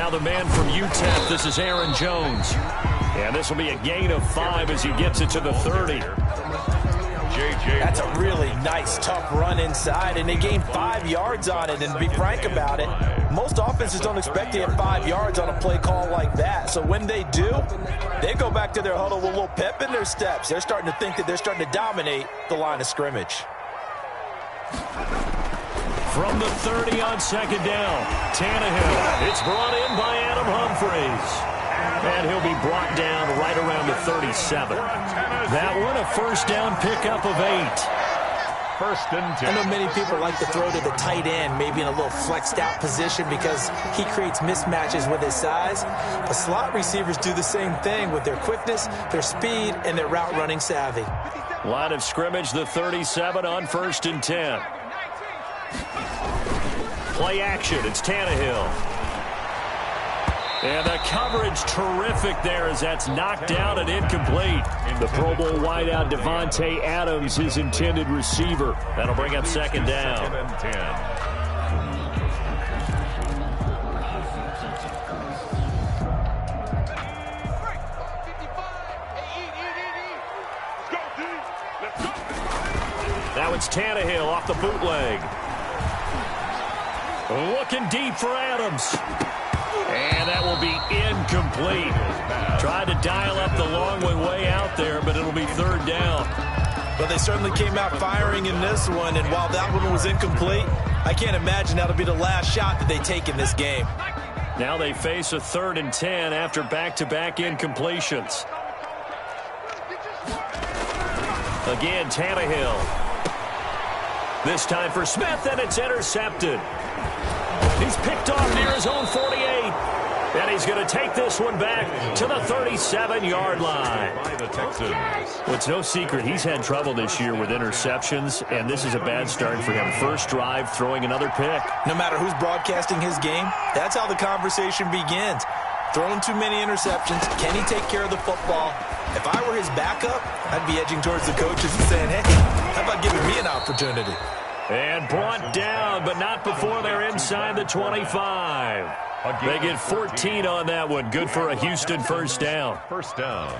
Now the man from UTEP, this is Aaron Jones. And this will be a gain of 5 as he gets it to the 30. That's a really nice, tough run inside, and they gained 5 yards on it. And to be frank about it, most offenses don't expect to get 5 yards on a play call like that. So when they do, they go back to their huddle with a little pep in their steps. They're starting to think that they're starting to dominate the line of scrimmage. From the 30 on second down, Tannehill. It's brought in by Adam Humphries. And he'll be brought down right around the 37. That one, a first down pickup of 8. First and 10. I know many people like to throw to the tight end, maybe in a little flexed out position because he creates mismatches with his size. But slot receivers do the same thing with their quickness, their speed, and their route running savvy. Line of scrimmage, the 37 on first and 10. Play action, it's Tannehill. And the coverage terrific there as that's knocked out and incomplete. The Pro Bowl wideout Devontae Adams, his intended receiver. That'll bring up second down. Second and 10. Now it's Tannehill off the bootleg. Looking deep for Adams. And that will be incomplete. Tried to dial up the long way out there, but it'll be third down. But they certainly came out firing in this one, and while that one was incomplete, I can't imagine that'll be the last shot that they take in this game. Now they face a 3rd and 10 after back-to-back incompletions. Again, Tannehill. This time for Smith, and it's intercepted. He's picked off near his own 48. And he's going to take this one back to the 37-yard line. By the Texans. Well, it's no secret he's had trouble this year with interceptions, and this is a bad start for him. First drive, throwing another pick. No matter who's broadcasting his game, that's how the conversation begins. Throwing too many interceptions. Can he take care of the football? If I were his backup, I'd be edging towards the coaches and saying, hey, how about giving me an opportunity? And brought down, but not before they're inside the 25. They get 14 on that one. Good for a Houston first down. First down.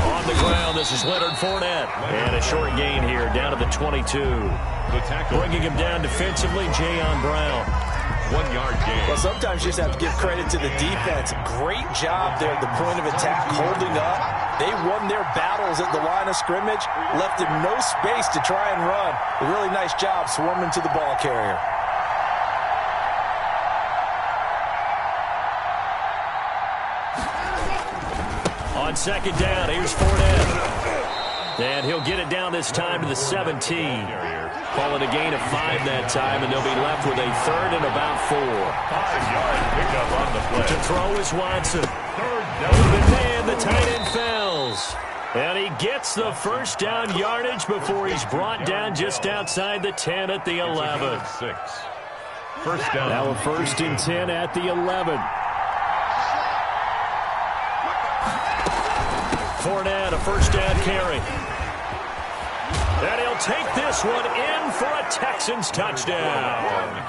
On the ground, this is Leonard Fournette. And a short gain here, down to the 22. The tackle. Bringing him down defensively, Jayon Brown. 1 yard gain. Well, sometimes you just have to give credit to the defense. Great job there at the point of attack, holding up. They won their battles at the line of scrimmage, left him no space to try and run. A really nice job swarming to the ball carrier. On second down, here's Fournette. And he'll get it down this time to the 17. Call it a gain of 5 that time, and they'll be left with a 3rd and about 4. 5-yard pickup on the play. To throw is Watson. Third down. Open man, the tight end fells. And he gets the first down yardage before he's brought down just outside the 10 at the 11. 6. First down. Now a 1st and 10 at the 11. Fournette, a first down carry. And he'll take this one in for a Texans touchdown.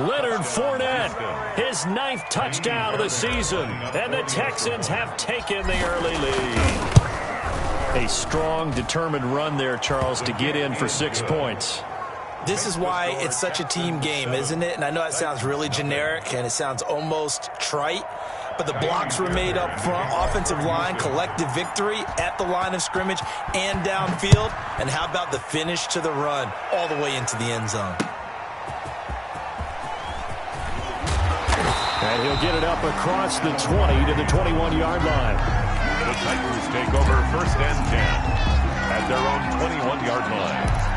Leonard Fournette, his 9th touchdown of the season. And the Texans have taken the early lead. A strong, determined run there, Charles, to get in for 6 points. This is why it's such a team game, isn't it? And I know that sounds really generic and it sounds almost trite, but the blocks were made up front, offensive line, collective victory at the line of scrimmage and downfield. And how about the finish to the run all the way into the end zone? And he'll get it up across the 20 to the 21-yard line. The Tigers take over 1st and 10 at their own 21-yard line.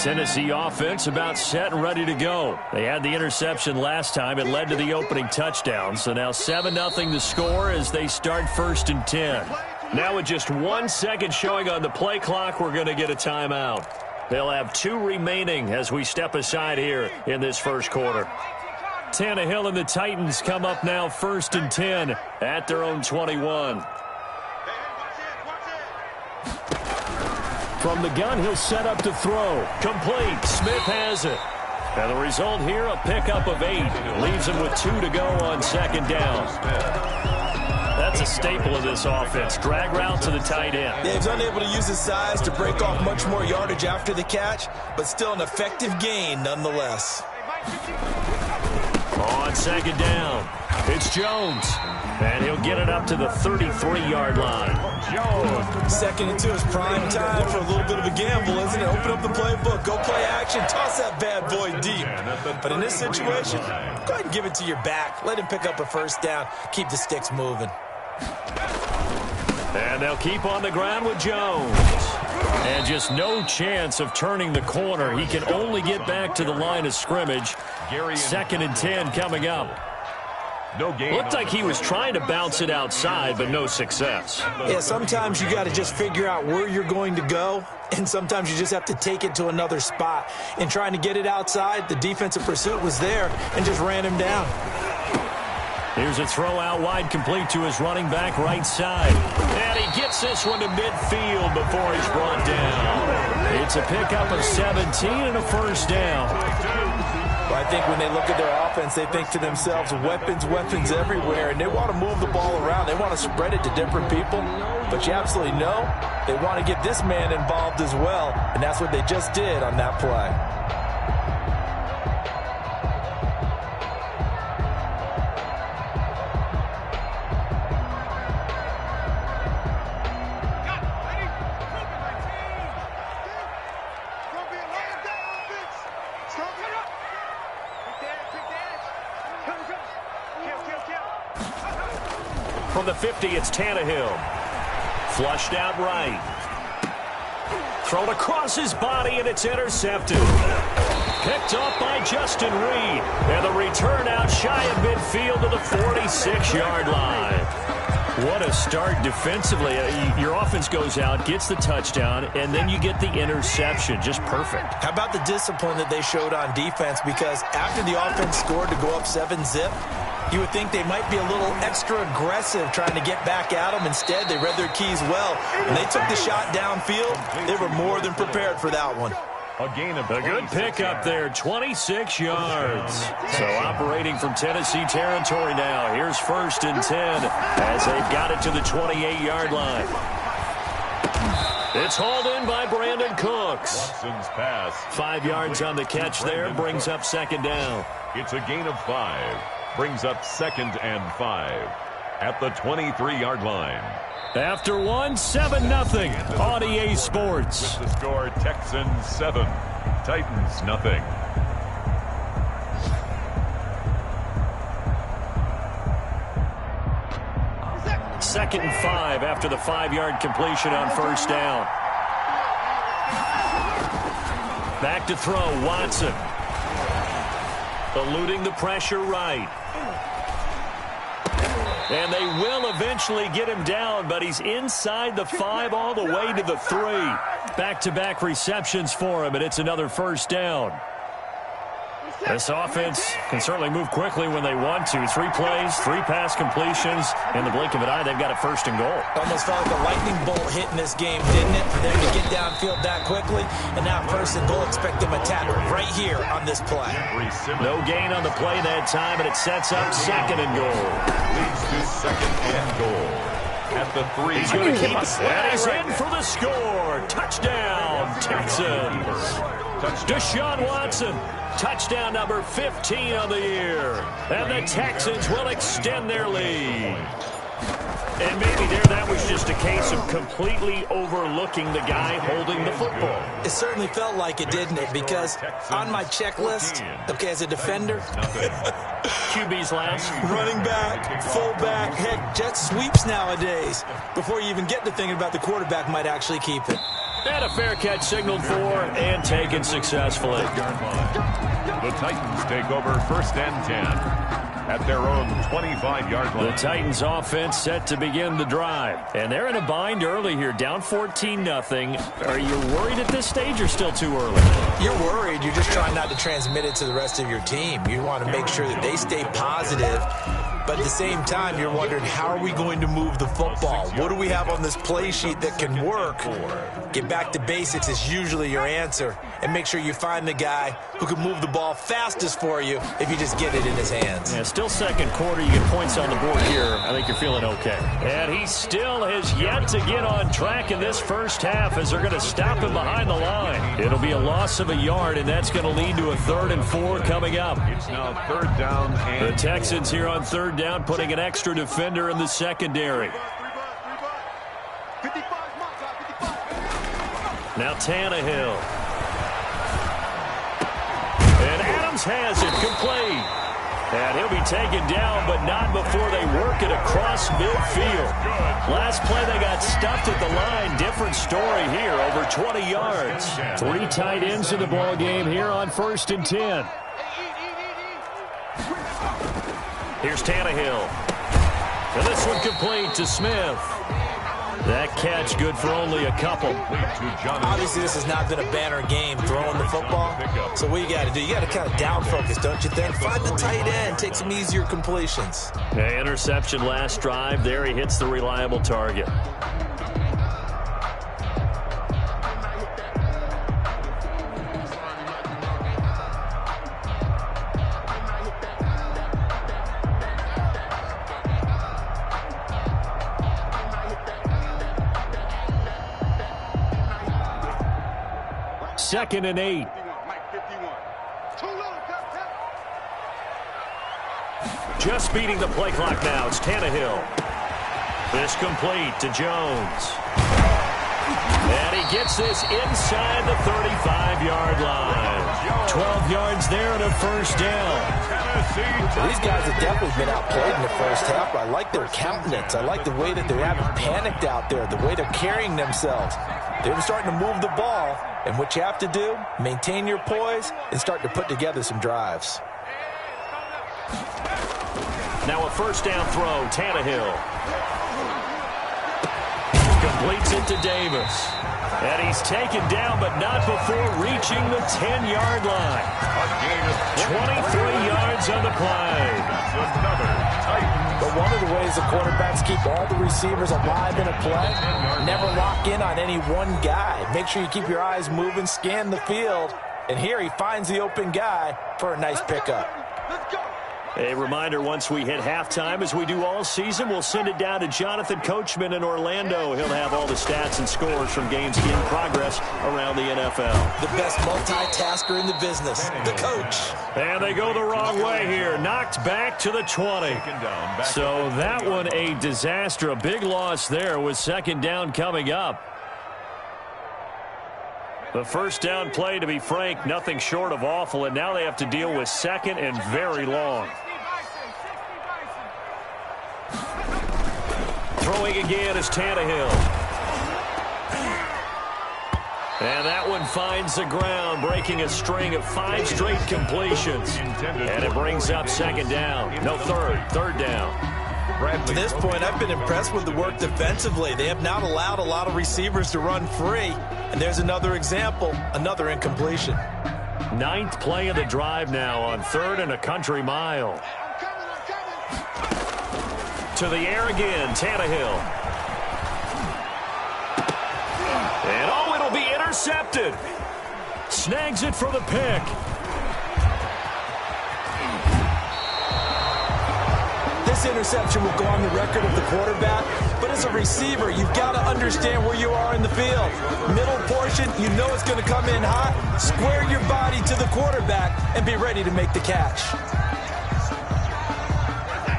Tennessee offense about set and ready to go. They had the interception last time. It led to the opening touchdown. So now 7-0 the score as they start 1st and 10. Now with just 1 second showing on the play clock, we're going to get a timeout. They'll have 2 remaining as we step aside here in this first quarter. Tannehill and the Titans come up now 1st and 10 at their own 21. From the gun, he'll set up to throw. Complete. Smith has it. And the result here, a pickup of 8. Leaves him with 2 to go on 2nd down. That's a staple of this offense. Drag route to the tight end. Yeah, he's unable to use his size to break off much more yardage after the catch, but still an effective gain nonetheless. On 2nd down, it's Jones. And he'll get it up to the 33-yard line. Jones. 2nd and 2 is prime time for a little bit of a gamble, isn't it? Open up the playbook, go play action, toss that bad boy deep. But in this situation, go ahead and give it to your back. Let him pick up a 1st down, keep the sticks moving. And they'll keep on the ground with Jones. And just no chance of turning the corner. He can only get back to the line of scrimmage. 2nd and 10 coming up. Looked like he was trying to bounce it outside, but no success. Yeah, sometimes you got to just figure out where you're going to go, and sometimes you just have to take it to another spot. In trying to get it outside, the defensive pursuit was there and just ran him down. Here's a throw out wide, complete to his running back right side. And he gets this one to midfield before he's brought down. It's a pickup of 17 and a 1st down. I think when they look at their offense, they think to themselves, weapons, weapons everywhere, and they want to move the ball around. They want to spread it to different people, but you absolutely know they want to get this man involved as well, and that's what they just did on that play. From the 50, it's Tannehill. Flushed out right. Thrown across his body, and it's intercepted. Picked off by Justin Reed. And the return out shy of midfield to the 46-yard line. What a start defensively. Your offense goes out, gets the touchdown, and then you get the interception. Just perfect. How about the discipline that they showed on defense? Because after the offense scored to go up 7-zip, you would think they might be a little extra aggressive trying to get back at them. Instead, they read their keys well. When they took the shot downfield, they were more than prepared for that one. A gain of a good pickup there, 26 yards. So operating from Tennessee territory now. Here's 1st and 10 as they've got it to the 28-yard line. It's hauled in by Brandon Cooks. Watson's pass. 5 yards on the catch there, brings up 2nd down. It's a gain of 5. Brings up 2nd and 5 at the 23-yard line. After 7-0 on EA Sports. With the score, Texans 7, Titans nothing. Second and 5 after the 5-yard completion on 1st down. Back to throw, Watson. Eluding the pressure right. And they will eventually get him down, but he's inside the 5 all the way to the 3. Back-to-back receptions for him, and it's another 1st down. This offense can certainly move quickly when they want to. 3 plays, 3 pass completions. In the blink of an eye, they've got a 1st and goal. Almost felt like a lightning bolt hit in this game, didn't it? For them to get downfield that quickly. And now 1st and goal, expect them to attack right here on this play. No gain on the play that time, and it sets up 2nd and goal. Leads to 2nd and goal. At the 3. He's going to keep it. And he's in for the score. Touchdown, Texans. Deshaun Watson. Touchdown number 15 on the year. And the Texans will extend their lead. And maybe that was just a case of completely overlooking the guy holding the football. It certainly felt like it, didn't it? Because on my checklist, okay, as a defender, QB's last. Running back, fullback, heck, jet sweeps nowadays. Before you even get to thinking about the quarterback might actually keep it. And a fair catch signaled for and taken successfully. The Titans take over 1st and 10 at their own 25-yard line. The Titans offense set to begin the drive. And they're in a bind early here, down 14-0. Are you worried at this stage or still too early? You're worried. You're just trying not to transmit it to the rest of your team. You want to make sure that they stay positive. But at the same time, you're wondering, how are we going to move the football? What do we have on this play sheet that can work? Get back to basics is usually your answer. And make sure you find the guy who can move the ball fastest for you if you just get it in his hands. Yeah, still second quarter. You get points on the board here. I think you're feeling okay. And he still has yet to get on track in this first half as they're going to stop him behind the line. It'll be a loss of a yard, and that's going to lead to a 3rd and 4 coming up. It's now 3rd down and the Texans here on 3rd down, putting an extra defender in the secondary. Now Tannehill. And Adams has it complete. And he'll be taken down, but not before they work it across midfield. Last play, they got stuffed at the line. Different story here, over 20 yards. 3 tight ends in the ball game here on 1st and 10. Here's Tannehill. And this one complete to Smith. That catch good for only a couple. Obviously, this has not been a banner game throwing the football. So what you got to do, you got to kind of down focus, don't you think? Find the tight end, take some easier completions. Okay, interception last drive. There he hits the reliable target. Second and 8. Just beating the play clock now. It's Tannehill. This complete to Jones. And he gets this inside the 35-yard line. 12 yards there and a 1st down. So these guys have definitely been outplayed in the first half. I like their countenance. I like the way that they haven't panicked out there, the way they're carrying themselves. They're starting to move the ball. And what you have to do, maintain your poise and start to put together some drives. Now a 1st down throw, Tannehill. Completes it to Davis. And he's taken down, but not before reaching the 10-yard line. 23 yards on the play. But one of the ways the quarterbacks keep all the receivers alive in a play, never lock in on any one guy. Make sure you keep your eyes moving, scan the field. And here he finds the open guy for a nice pickup. A reminder, once we hit halftime, as we do all season, we'll send it down to Jonathan Coachman in Orlando. He'll have all the stats and scores from games in progress around the NFL. The best multitasker in the business, the coach. And they go the wrong way here. Knocked back to the 20. So that one a disaster. A big loss there with 2nd down coming up. The 1st down play, to be frank, nothing short of awful. And now they have to deal with 2nd and very long. Throwing again is Tannehill. And that one finds the ground, breaking a string of 5 straight completions. And it brings up 2nd down. No, 3rd down. To this point, I've been impressed with the work defensively. They have not allowed a lot of receivers to run free. And there's another example, another incompletion. 9th play of the drive now on 3rd and a country mile. To the air again, Tannehill. And oh, it'll be intercepted. Snags it for the pick. This interception will go on the record of the quarterback, but as a receiver, you've got to understand where you are in the field. Middle portion, you know it's going to come in hot. Square your body to the quarterback and be ready to make the catch.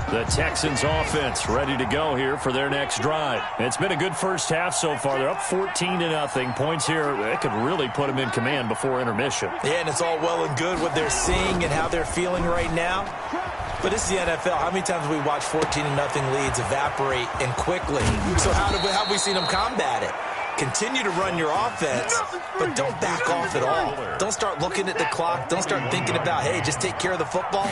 The Texans offense ready to go here for their next drive. It's been a good first half so far. They're up 14-0. Points here, it could really put them in command before intermission. Yeah, and it's all well and good what they're seeing and how they're feeling right now. But this is the NFL. How many times have we watched 14-0 leads evaporate and quickly? So how have we seen them combat it? Continue to run your offense, but don't back off at all. Don't start looking at the clock. Don't start thinking about, hey, just take care of the football.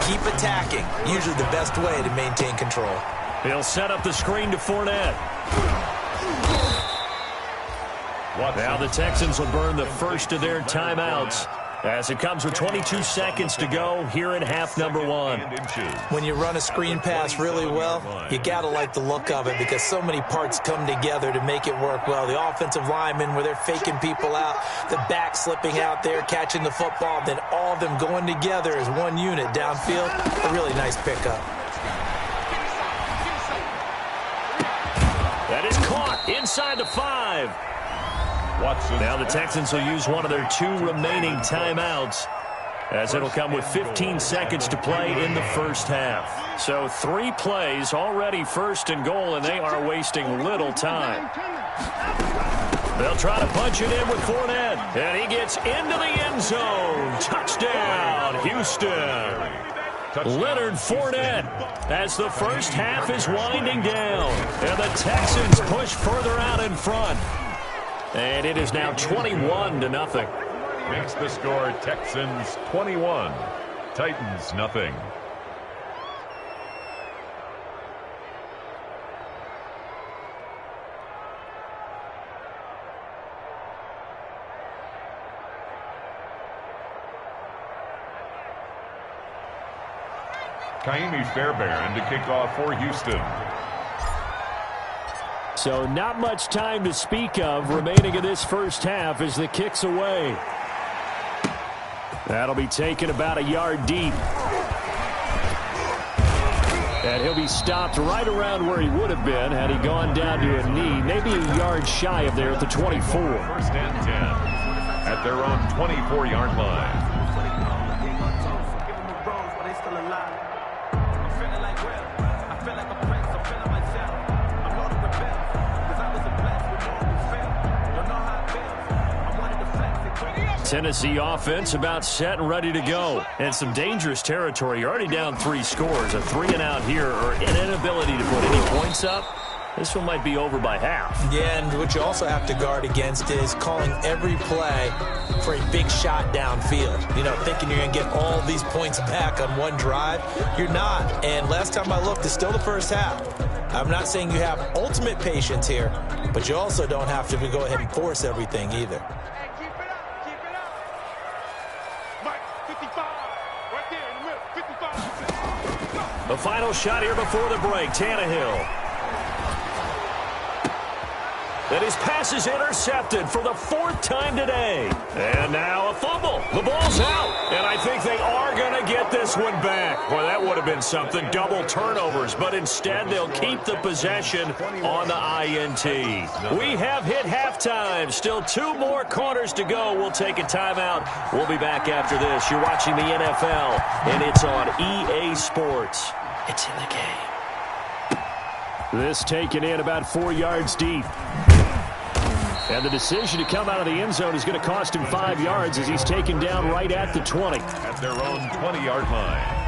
Keep attacking. Usually the best way to maintain control. He'll set up the screen to Fournette. Now the Texans will burn the first of their timeouts as it comes with 22 seconds to go here in half number 1. When you run a screen pass really well, you got to like the look of it because so many parts come together to make it work well. The offensive linemen where they're faking people out, the back slipping out there, catching the football, then all of them going together as one unit downfield. A really nice pickup. That is caught inside the 5. Watson. Now the Texans will use one of their 2 remaining timeouts as it'll come with 15 seconds to play in the first half. So 3 plays already first and goal, and they are wasting little time. They'll try to punch it in with Fournette, and he gets into the end zone. Touchdown, Houston. Leonard Fournette as the first half is winding down, and the Texans push further out in front. And it is now 21-0. Makes the score Texans 21, Titans nothing. Kaimi Fairbairn to kick off for Houston. So not much time to speak of remaining in this first half as the kick's away. That'll be taken about a yard deep. And he'll be stopped right around where he would have been had he gone down to a knee, maybe a yard shy of there at the 24. First and 10 at their own 24-yard line. Tennessee offense about set and ready to go. And some dangerous territory. You're already down 3 scores. A 3-and-out here or an inability to put any points up. This one might be over by half. Yeah, and what you also have to guard against is calling every play for a big shot downfield. You know, thinking you're going to get all these points back on one drive. You're not. And last time I looked, it's still the first half. I'm not saying you have ultimate patience here, but you also don't have to go ahead and force everything either. The final shot here before the break. Tannehill. And his pass is intercepted for the 4th time today. And now a fumble. The ball's out. And I think they are going to get this one back. Boy, that would have been something. Double turnovers. But instead, they'll keep the possession on the INT. We have hit halftime. Still 2 more quarters to go. We'll take a timeout. We'll be back after this. You're watching the NFL, and it's on EA Sports. It's in the game. This taken in about 4 yards deep. And the decision to come out of the end zone is going to cost him 5 yards as he's taken down right at the 20. At their own 20-yard line.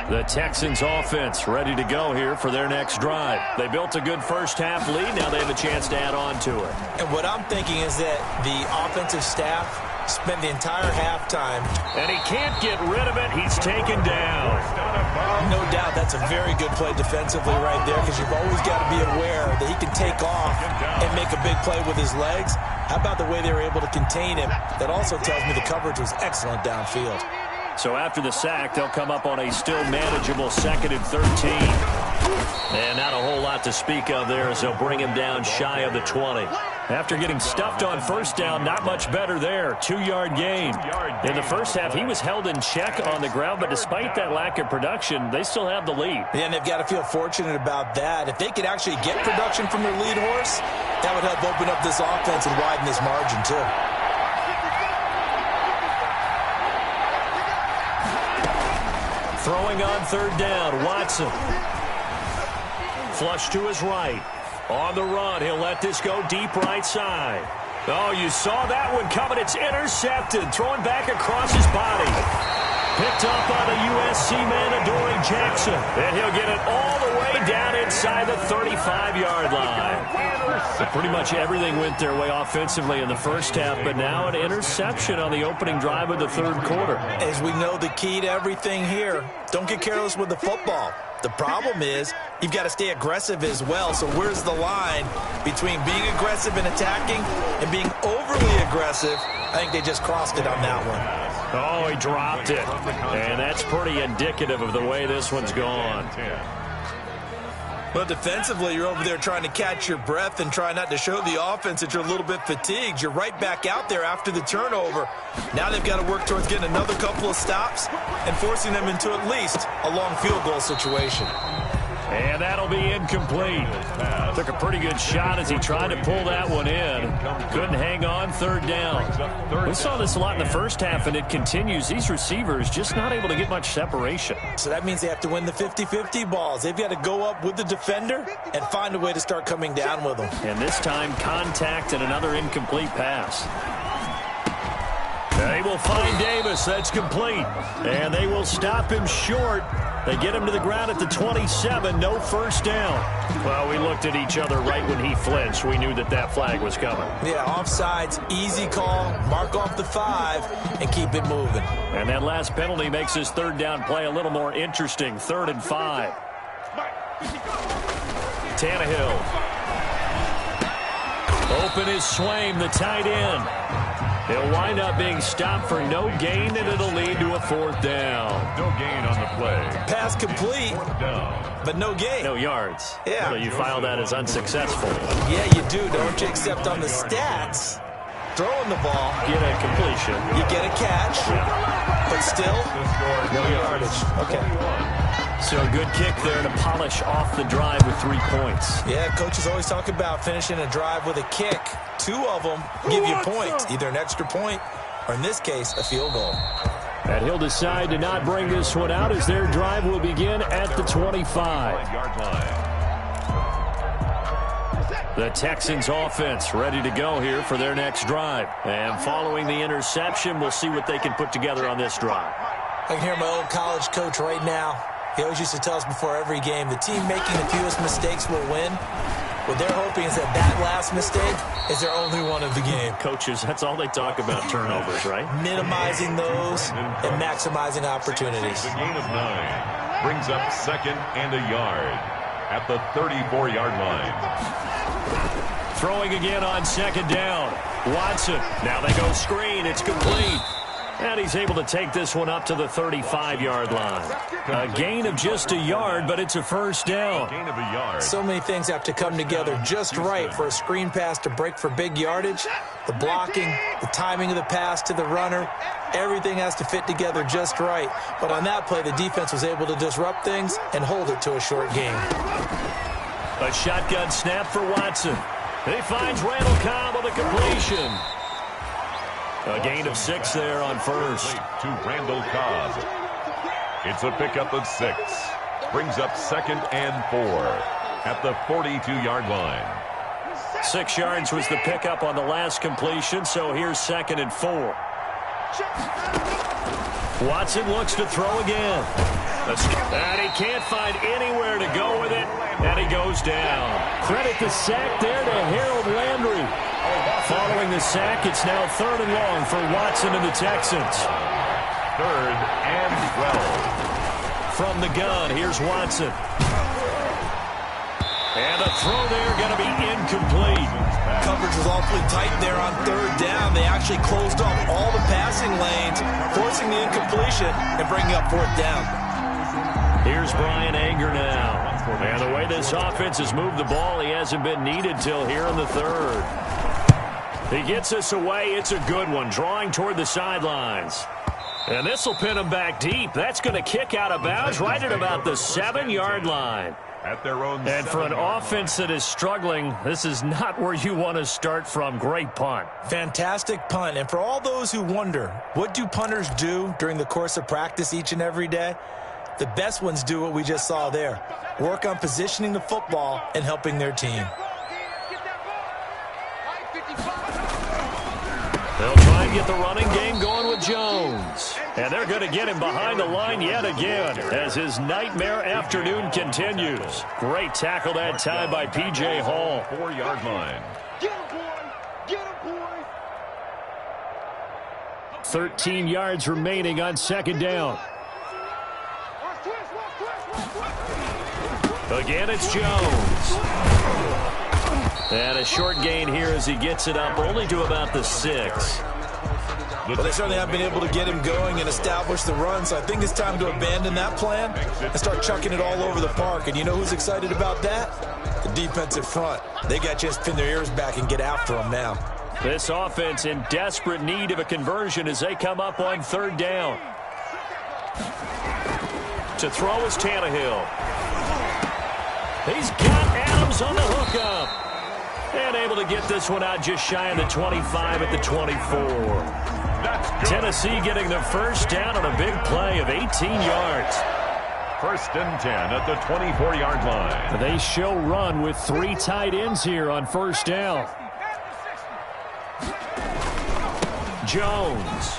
The Texans offense ready to go here for their next drive. They built a good first half lead. Now they have a chance to add on to it. And what I'm thinking is that the offensive staff spent the entire halftime. And he can't get rid of it. He's taken down. No doubt that's a very good play defensively right there because you've always got to be aware that he can take off and make a big play with his legs. How about the way they were able to contain him? That also tells me the coverage was excellent downfield. So after the sack, they'll come up on a still manageable 2nd and 13. And not a whole lot to speak of there as they'll bring him down shy of the 20. After getting stuffed on first down, not much better there. 2-yard gain. In the first half, he was held in check on the ground, but despite that lack of production, they still have the lead. Yeah, and they've got to feel fortunate about that. If they could actually get production from their lead horse, that would help open up this offense and widen this margin too. Throwing on 3rd down, Watson. Flush to his right. On the run, he'll let this go deep right side. Oh, you saw that one coming. It's intercepted. Throwing back across his body. Picked up by the USC man, Adoree Jackson. And he'll get it all the way down inside the 35-yard line. Pretty much everything went their way offensively in the first half, but now an interception on the opening drive of the third quarter. As we know, the key to everything here, don't get careless with the football. The problem is you've got to stay aggressive as well. So where's the line between being aggressive and attacking and being overly aggressive? I think they just crossed it on that one. Oh, he dropped it. And that's pretty indicative of the way this one's gone. Well, defensively, you're over there trying to catch your breath and try not to show the offense that you're a little bit fatigued. You're right back out there after the turnover. Now they've got to work towards getting another couple of stops and forcing them into at least a long field goal situation. And that'll be incomplete. Took a pretty good shot as he tried to pull that one in. Couldn't hang on, third down. We saw this a lot in the first half, and it continues. These receivers just not able to get much separation. So that means they have to win the 50-50 balls. They've got to go up with the defender and find a way to start coming down with them. And this time, contact and another incomplete pass. They will find Davis. That's complete. And they will stop him short. They get him to the ground at the 27. No first down. Well, we looked at each other right when he flinched. We knew that that flag was coming. Yeah, offsides, easy call. Mark off the 5 and keep it moving. And that last penalty makes this third down play a little more interesting. 3rd and 5. Tannehill. Open is Swaim, the tight end. He'll wind up being stopped for no gain, and it'll lead to a 4th down. No gain on the play. Pass complete, but no gain. No yards. Yeah. So you file that as unsuccessful. Yeah, you do, don't you? Except on the stats, throwing the ball. Get a completion. You get a catch, but still, no yardage. Okay. So a good kick there to polish off the drive with 3 points. Yeah, coaches always talk about finishing a drive with a kick. 2 of them give you points, either an extra point or, in this case, a field goal. And he'll decide to not bring this one out as their drive will begin at the 25-yard line. The Texans offense ready to go here for their next drive. And following the interception, we'll see what they can put together on this drive. I can hear my old college coach right now. He always used to tell us before every game, the team making the fewest mistakes will win. What they're hoping is that that last mistake is their only one of the game. Coaches, that's all they talk about, turnovers, right? Minimizing those and maximizing opportunities. The gain of 9 brings up 2nd and a yard at the 34-yard line. Throwing again on 2nd down. Watson. Now they go screen. It's complete. And he's able to take this one up to the 35-yard line. A gain of just a yard, but it's a first down. Gain of a yard. So many things have to come together just right for a screen pass to break for big yardage. The blocking, the timing of the pass to the runner, everything has to fit together just right. But on that play, the defense was able to disrupt things and hold it to a short game. A shotgun snap for Watson. He finds Randall Cobb with a completion. A gain of 6 there on first. To Randall Cobb. It's a pickup of 6. Brings up 2nd and 4 at the 42-yard line. 6 yards was the pickup on the last completion, so here's 2nd and 4. Watson looks to throw again. And he can't find anywhere to go with it, and he goes down. Credit the sack there to Harold Landry. Following the sack, it's now 3rd and long for Watson and the Texans. 3rd and 12. From the gun, here's Watson. And a throw there going to be incomplete. Coverage was awfully tight there on 3rd down. They actually closed off all the passing lanes, forcing the incompletion and bringing up 4th down. Here's Brian Anger now. And the way this offense has moved the ball, he hasn't been needed till here in the 3rd. He gets us away. It's a good one, drawing toward the sidelines. And this will pin him back deep. That's going to kick out of bounds right at about the 7-yard line. At their own and for an offense that is struggling, this is not where you want to start from. Great punt. Fantastic punt. And for all those who wonder, what do punters do during the course of practice each and every day? The best ones do what we just saw there. Work on positioning the football and helping their team. They'll try and get the running game going with Jones. And they're going to get him behind the line yet again as his nightmare afternoon continues. Great tackle that time by P.J. Hall. 4-yard line. Get him, boy. Get him, boy. 13 yards remaining on second down. Again, it's Jones. And a short gain here as he gets it up only to about the 6. Well, they certainly have been able to get him going and establish the run, so I think it's time to abandon that plan and start chucking it all over the park. And you know who's excited about that? The defensive front. They got a chance to pin their ears back and get after him now. This offense in desperate need of a conversion as they come up on third down. To throw is Tannehill. He's got Adams on the hookup. And able to get this one out just shy of the 25 at the 24. Tennessee getting the first down on a big play of 18 yards. First and 10 at the 24-yard line. They show run with 3 tight ends here on first down. Jones.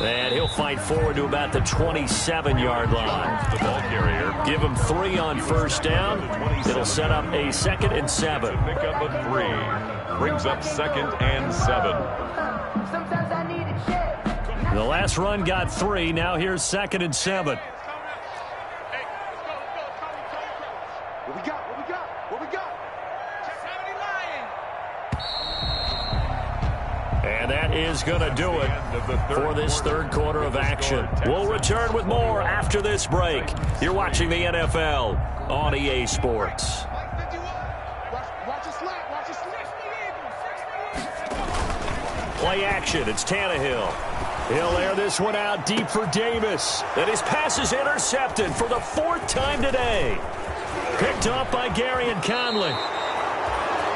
And he'll fight forward to about the 27-yard line. The ball carrier. Give him 3 on first down. It'll set up a 2nd and 7. Pick up a 3. Brings up 2nd and 7. The last run got 3. Now here's 2nd and 7. What we got? What we got? What we got? And that is going to do it for this third quarter of action. We'll return with more after this break. You're watching the NFL on EA Sports. Play action. It's Tannehill. He'll air this one out deep for Davis. And his pass is intercepted for the 4th time today. Picked off by Gary and Conley.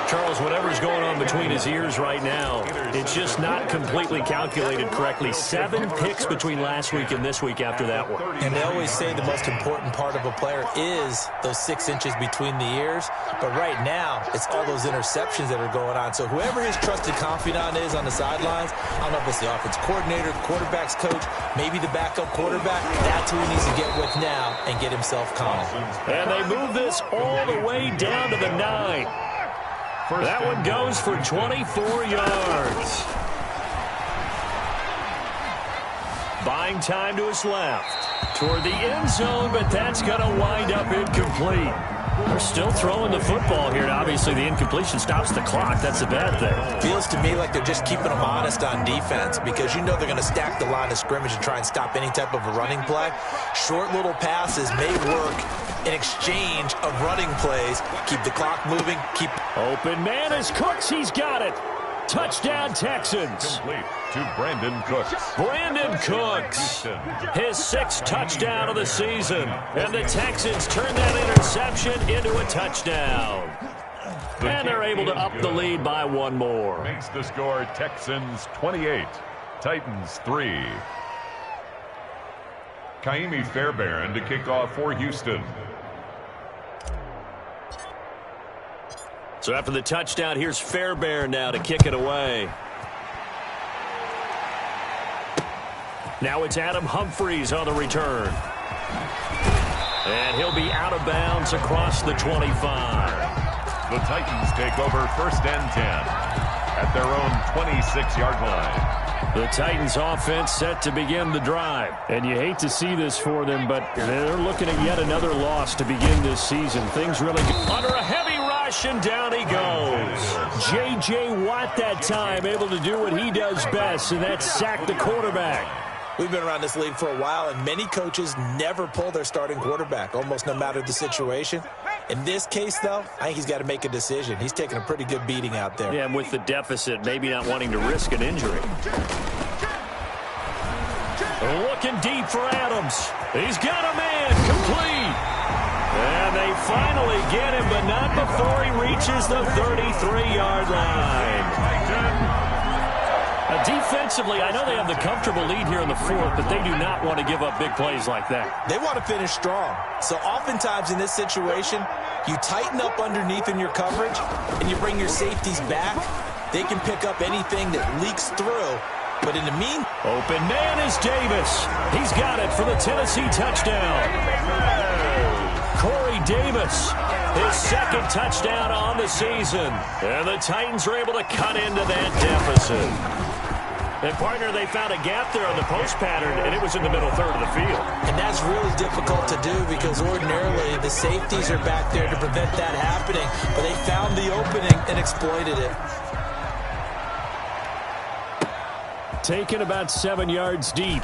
Charles, whatever's going on between his ears right now, it's just not completely calculated correctly. 7 picks between last week and this week after that one. And they always say the most important part of a player is those 6 inches between the ears. But right now, it's all those interceptions that are going on. So whoever his trusted confidant is on the sidelines, I don't know if it's the offense coordinator, quarterback's coach, maybe the backup quarterback, that's who he needs to get with now and get himself calm. And they move this all the way down to the 9. That one goes for 24 yards. Buying time to his left. Toward the end zone, but that's going to wind up incomplete. They're still throwing the football here. Obviously, the incompletion stops the clock. That's a bad thing. Feels to me like they're just keeping them honest on defense because you know they're going to stack the line of scrimmage and try and stop any type of a running play. Short little passes may work in exchange of running plays. Keep the clock moving. Keep open man is Cooks. He's got it. Touchdown, Texans. Complete to Brandon Cooks. Brandon Cooks, his 6th touchdown of the season. And the Texans turn that interception into a touchdown. And they're able to up the lead by 1 more. Makes the score Texans 28, Titans 3. Kaimi Fairbairn to kick off for Houston. So after the touchdown, here's Fairbairn now to kick it away. Now it's Adam Humphries on the return. And he'll be out of bounds across the 25. The Titans take over 1st and 10 at their own 26-yard line. The Titans offense set to begin the drive. And you hate to see this for them, but they're looking at yet another loss to begin this season. Things really under a heavy rush, and down he goes. J.J. Watt that time able to do what he does best, and that's sack the quarterback. We've been around this league for a while, and many coaches never pull their starting quarterback, almost no matter the situation. In this case, though, I think he's got to make a decision. He's taking a pretty good beating out there. Yeah, and with the deficit, maybe not wanting to risk an injury. Looking deep for Adams. He's got a man complete. And they finally get him, but not before he reaches the 33-yard line. A Defensively, I know they have the comfortable lead here in the fourth, but they do not want to give up big plays like that. They want to finish strong. So oftentimes in this situation, you tighten up underneath in your coverage, and you bring your safeties back. They can pick up anything that leaks through. But in the mean, open man is Davis. He's got it for the Tennessee touchdown. Corey Davis, his second touchdown on the season. And the Titans are able to cut into that deficit. And, partner, they found a gap there on the post pattern, and it was in the middle third of the field. And that's really difficult to do because ordinarily the safeties are back there to prevent that happening. But they found the opening and exploited it. Taken about 7 yards deep.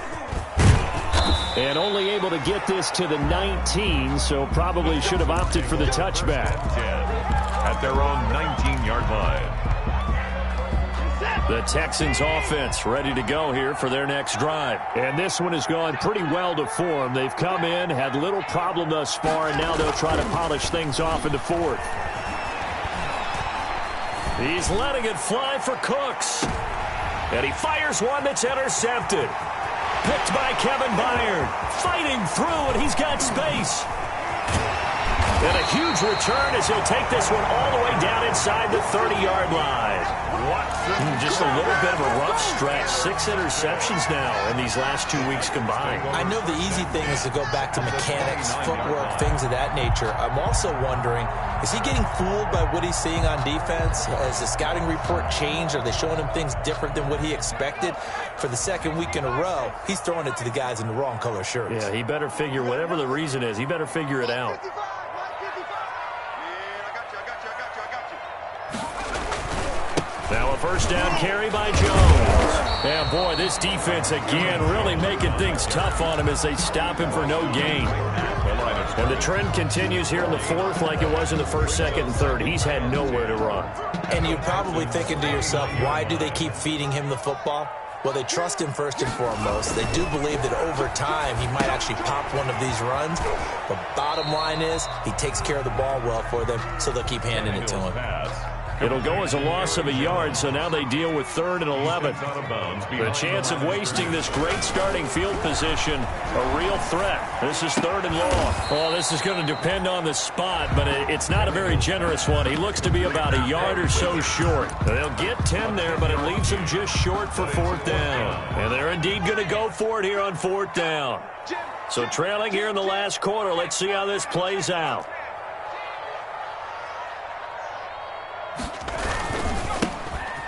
And only able to get this to the 19, so probably should have opted for the touchback. 10 at their own 19-yard line. The Texans offense ready to go here for their next drive. And this one has gone pretty well to form. They've come in, had little problem thus far, and now they'll try to polish things off in the fourth. He's letting it fly for Cooks. And he fires one that's intercepted. Picked by Kevin Byard. Fighting through, and he's got space. And a huge return as he'll take this one all the way down inside the 30-yard line. Just a little bit of a rough stretch. 6 interceptions now in these last 2 weeks combined. I know the easy thing is to go back to mechanics, footwork, things of that nature. I'm also wondering, is he getting fooled by what he's seeing on defense? Has the scouting report changed? Are they showing him things different than what he expected? For the second week in a row, he's throwing it to the guys in the wrong color shirts. Yeah, he better figure, whatever the reason is, he better figure it out. Now a first down carry by Jones. And boy, this defense again really making things tough on him as they stop him for no gain. And the trend continues here in the fourth like it was in the first, second, and third. He's had nowhere to run. And you're probably thinking to yourself, why do they keep feeding him the football? Well, they trust him first and foremost. They do believe that over time he might actually pop one of these runs. But bottom line is he takes care of the ball well for them, so they'll keep handing it to him. It'll go as a loss of a yard, so now they deal with 3rd and 11. The chance of wasting this great starting field position, a real threat. This is 3rd and long. Oh, this is going to depend on the spot, but it's not a very generous one. He looks to be about a yard or so short. They'll get 10 there, but it leaves him just short for 4th down. And they're indeed going to go for it here on 4th down. So trailing here in the last quarter, let's see how this plays out.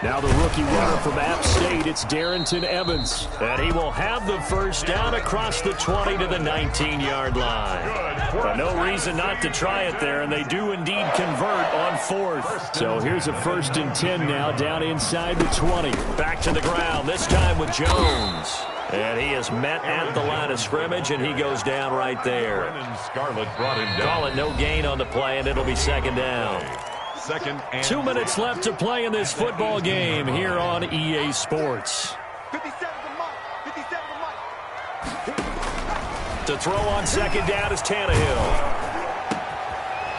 Now the rookie runner from App State, it's Darrington Evans. And he will have the first down across the 20 to the 19-yard line. But no reason not to try it there, and they do indeed convert on 4th. So here's a 1st and 10 now down inside the 20. Back to the ground, this time with Jones. And he is met at the line of scrimmage, and he goes down right there. Scarlett brought him down. Call it no gain on the play, and it'll be 2nd down. 2nd and 2 minutes left to play in this football game here on EA Sports. 57 To throw on 2nd down is Tannehill.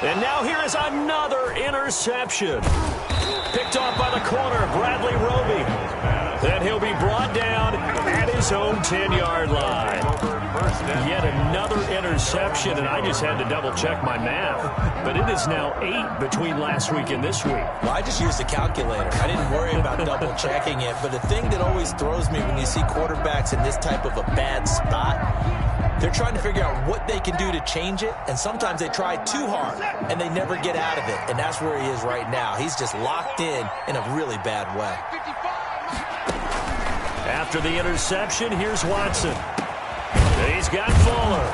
And now here is another interception. Picked off by the corner, Bradley Roby. Then he'll be brought down at his own 10-yard line. Yet another interception, and I just had to double-check my math. But it is now 8 between last week and this week. Well, I just used a calculator. I didn't worry about double-checking it. But the thing that always throws me when you see quarterbacks in this type of a bad spot, they're trying to figure out what they can do to change it, and sometimes they try too hard, and they never get out of it. And that's where he is right now. He's just locked in a really bad way. After the interception, here's Watson. He's got Fuller.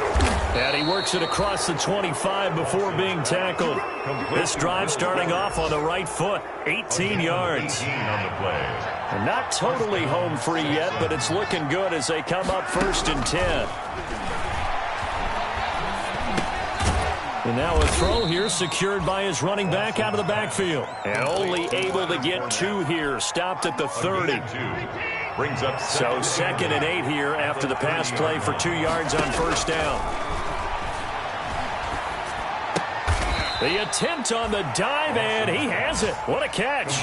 And he works it across the 25 before being tackled. This drive starting off on the right foot. 18 yards. And not totally home free yet, but it's looking good as they come up 1st and 10. And now a throw here secured by his running back out of the backfield. And only able to get 2 here. Stopped at the 30. Brings up so 2nd and 8 here after the pass play for 2 yards on 1st down. The attempt on the dive, and he has it. What a catch.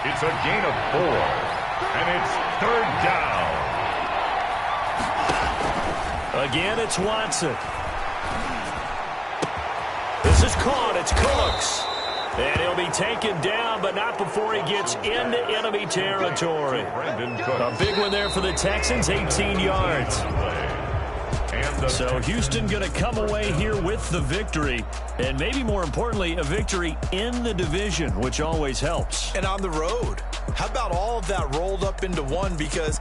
It's a gain of 4, and it's 3rd down. Again, it's Watson. This is caught. It's Cooks. And he'll be taken down, but not before he gets into enemy territory. A big one there for the Texans, 18 yards. So Houston going to come away here with the victory, and maybe more importantly, a victory in the division, which always helps. And on the road. How about all of that rolled up into one? Because